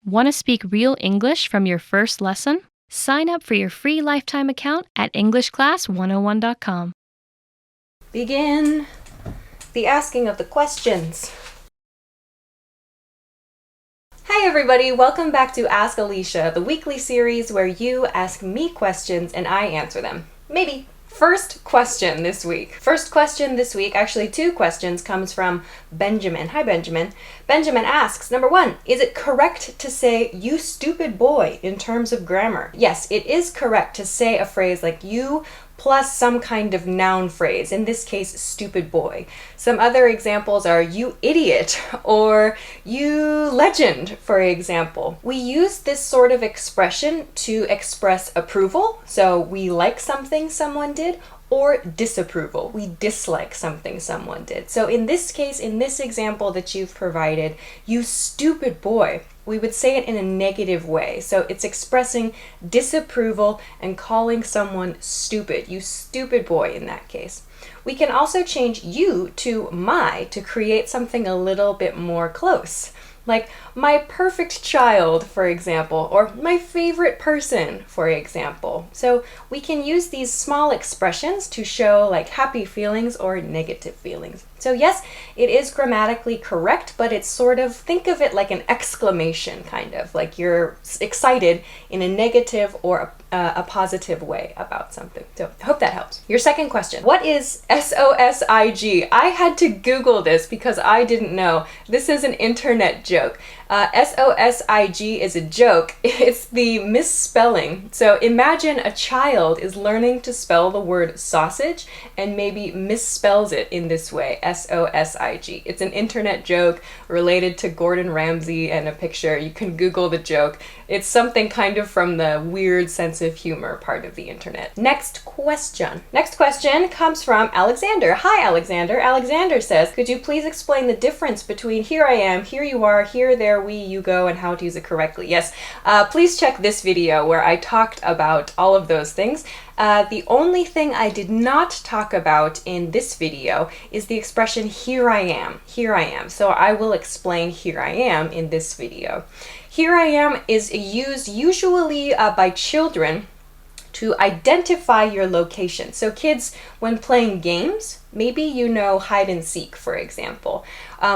Want to speak real English from your first lesson? Sign up for your free lifetime account at EnglishClass101.com. Begin the asking of the questions. Hi everybody, welcome back to Ask Alicia, the weekly series where you ask me questions and I answer them. Maybe. First question this week. Actually 2 questions, comes from Benjamin. Hi Benjamin. Benjamin asks, number 1, is it correct to say "you stupid boy" in terms of grammar? Yes, it is correct to say a phrase like "you" plus some kind of noun phrase, in this case, stupid boy. Some other examples are "you idiot" or "you legend," for example. We use this sort of expression to express approval, so we like something someone did, or disapproval. We dislike something someone did. So in this case, in this example that you've provided, "you stupid boy," we would say it in a negative way. So it's expressing disapproval and calling someone stupid. "You stupid boy" in that case. We can also change "you" to "my" to create something a little bit more close. Like "my perfect child," for example, or "my favorite person," for example. So we can use these small expressions to show like happy feelings or negative feelings. So yes, it is grammatically correct, but it's sort of, think of it like an exclamation, kind of, like you're excited in a negative or a positive way about something. So I hope that helps. Your second question, what is SOSG? I had to Google this because I didn't know. This is an internet joke. SOSIG is a joke. It's the misspelling. So imagine a child is learning to spell the word sausage and maybe misspells it in this way, SOSIG. It's an internet joke related to Gordon Ramsay and a picture. You can Google the joke. It's something kind of from the weird sense of humor part of the internet. Next question. Next question comes from Alexander. Hi, Alexander. Alexander says, could you please explain the difference between "here I am," "here you are," "here, there, we, you go," and how to use it correctly? Yes, please check this video where I talked about all of those things. The only thing I did not talk about in this video is the expression "here I am." Here I am. So I will explain "here I am" in this video. "Here I am" is used usually by children to identify your location. So kids, when playing games, maybe you know hide and seek, for example.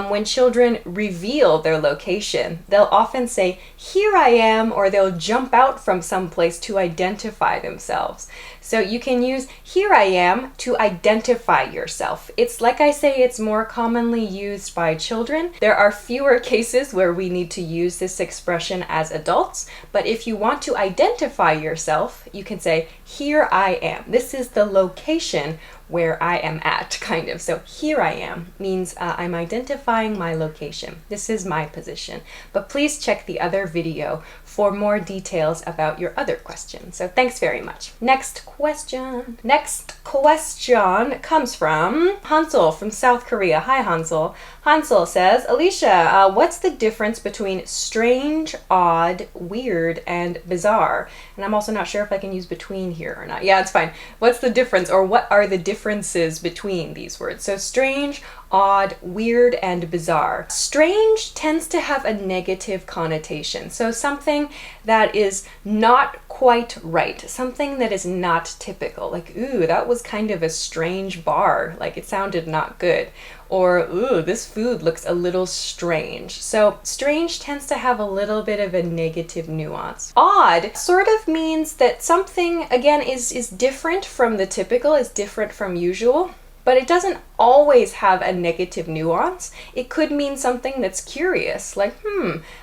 When children reveal their location, they'll often say, "here I am," or they'll jump out from someplace to identify themselves. So you can use "here I am" to identify yourself. It's like I say, it's more commonly used by children. There are fewer cases where we need to use this expression as adults, but if you want to identify yourself, you can say, "here I am." This is the location where I am at, kind of. So "here I am" means I'm identifying my location. This is my position. But please check the other video for more details about your other questions. So thanks very much. Next question. Next question comes from Hansel from South Korea. Hi Hansel. Hansel says, Alicia, what's the difference between strange, odd, weird, and bizarre? And I'm also not sure if I can use between here or not. Yeah, it's fine. What's the difference, or what are the differences between these words? So strange, odd, weird, and bizarre. Strange tends to have a negative connotation. So something that is not quite right, something that is not typical, like, ooh, that was kind of a strange bar, like it sounded not good. Or, ooh, this food looks a little strange. So strange tends to have a little bit of a negative nuance. Odd sort of means that something, again, is different from the typical, is different from usual. But it doesn't always have a negative nuance. It could mean something that's curious, like,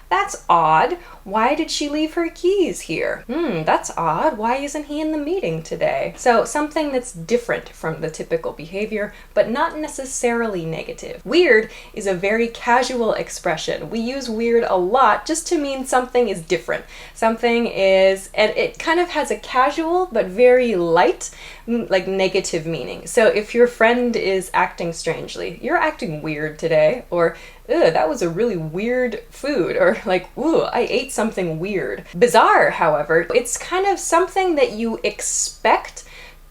that's odd. Why did she leave her keys here? That's odd. Why isn't he in the meeting today? So something that's different from the typical behavior, but not necessarily negative. Weird is a very casual expression. We use weird a lot just to mean something is different. Something is, and it kind of has a casual but very light, like negative meaning. So if your friend is acting strangely, "you're acting weird today," or "Ugh, that was a really weird food," or like, "Ooh, I ate something weird." Bizarre, however, it's kind of something that you expect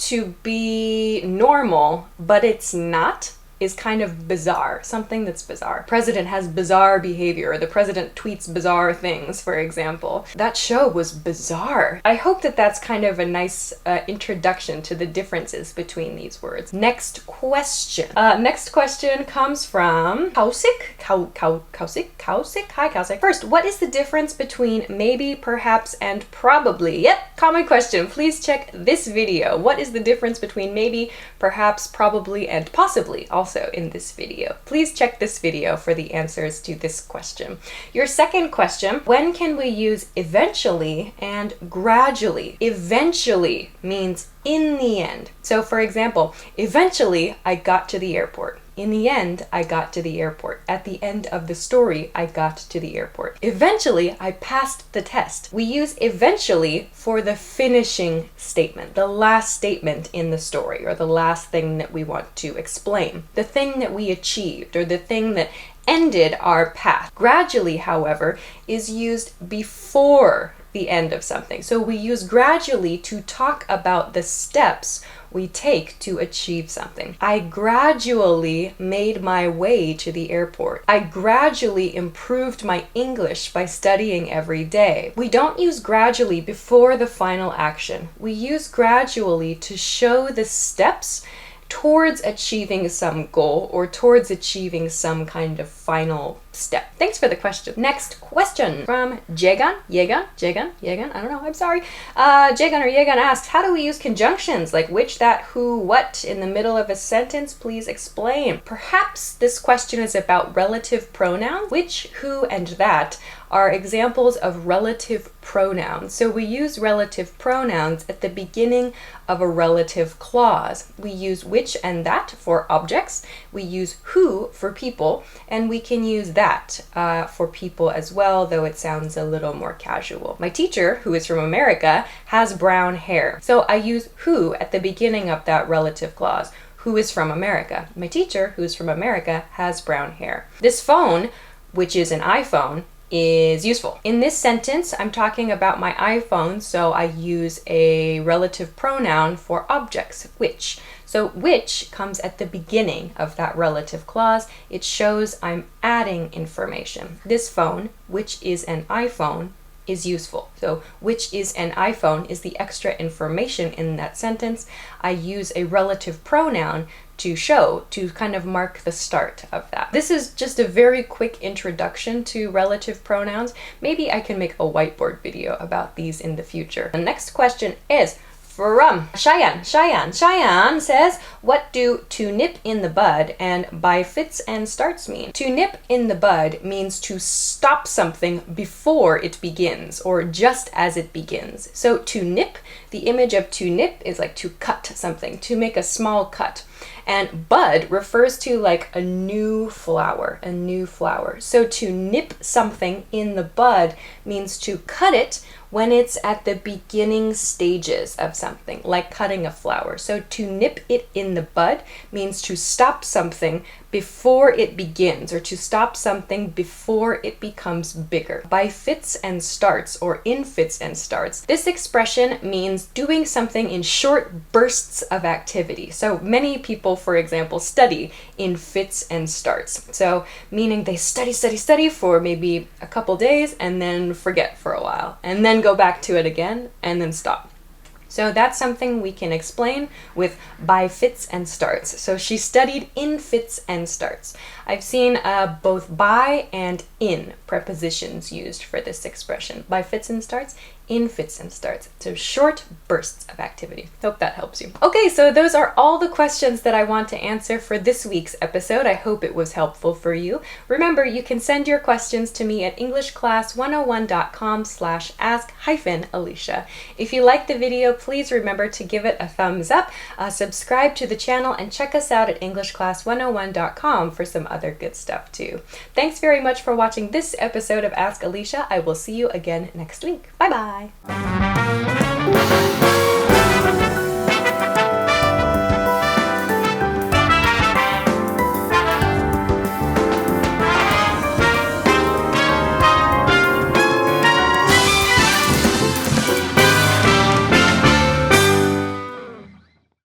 to be normal, but it's not. is kind of bizarre, something that's bizarre. President has bizarre behavior, or the president tweets bizarre things, for example. That show was bizarre. I hope that that's kind of a nice introduction to the differences between these words. Next question. Next question comes from Kausik. Kausik? Hi, Kausik. First, what is the difference between maybe, perhaps, and probably? Yep, common question. Please check this video. What is the difference between maybe, perhaps, probably, and possibly? Also in this video. Please check this video for the answers to this question. Your second question, when can we use eventually and gradually? Eventually means in the end. So for example, eventually I got to the airport. In the end, I got to the airport. At the end of the story, I got to the airport. Eventually, I passed the test. We use eventually for the finishing statement, the last statement in the story, or the last thing that we want to explain, the thing that we achieved, or the thing that ended our path. Gradually, however, is used before the end of something. So we use gradually to talk about the steps we take to achieve something. I gradually made my way to the airport. I gradually improved my English by studying every day. We don't use gradually before the final action. We use gradually to show the steps towards achieving some goal or towards achieving some kind of final step. Thanks for the question. Next question from Jegan, I don't know, I'm sorry. Jegan asks, how do we use conjunctions like which, that, who, what in the middle of a sentence? Please explain. Perhaps this question is about relative pronouns. Which, who, and that are examples of relative pronouns. So we use relative pronouns at the beginning of a relative clause. We use which and that for objects. We use who for people, and we can use that for people as well, though it sounds a little more casual. My teacher, who is from America, has brown hair. So I use who at the beginning of that relative clause. Who is from America? My teacher, who is from America, has brown hair. This phone, which is an iPhone, is useful. In this sentence, I'm talking about my iPhone, so I use a relative pronoun for objects, which. So which comes at the beginning of that relative clause. It shows I'm adding information. This phone, which is an iPhone, is useful. So which is an iPhone is the extra information in that sentence. I use a relative pronoun to show, to kind of mark the start of that. This is just a very quick introduction to relative pronouns. Maybe I can make a whiteboard video about these in the future. The next question is from Cheyenne. Cheyenne says, what do to nip in the bud and by fits and starts mean? To nip in the bud means to stop something before it begins, or just as it begins. So to nip, the image of to nip is like to cut something, to make a small cut. And bud refers to like a new flower, So to nip something in the bud means to cut it when it's at the beginning stages of something, like cutting a flower. So to nip it in the bud means to stop something before it begins, or to stop something before it becomes bigger. By fits and starts, or in fits and starts, this expression means doing something in short bursts of activity. So many people, for example, study in fits and starts. So meaning they study for maybe a couple days and then forget for a while, and then go back to it again and then stop. So that's something we can explain with by fits and starts. So she studied in fits and starts. I've seen both by and in prepositions used for this expression. By fits and starts, in fits and starts. So short bursts of activity. Hope that helps you. Okay, so those are all the questions that I want to answer for this week's episode. I hope it was helpful for you. Remember, you can send your questions to me at englishclass101.com/ask-Alisha. If you liked the video, please remember to give it a thumbs up, subscribe to the channel, and check us out at englishclass101.com for some other good stuff too. Thanks very much for watching this episode of Ask Alisha. I will see you again next week. Bye bye.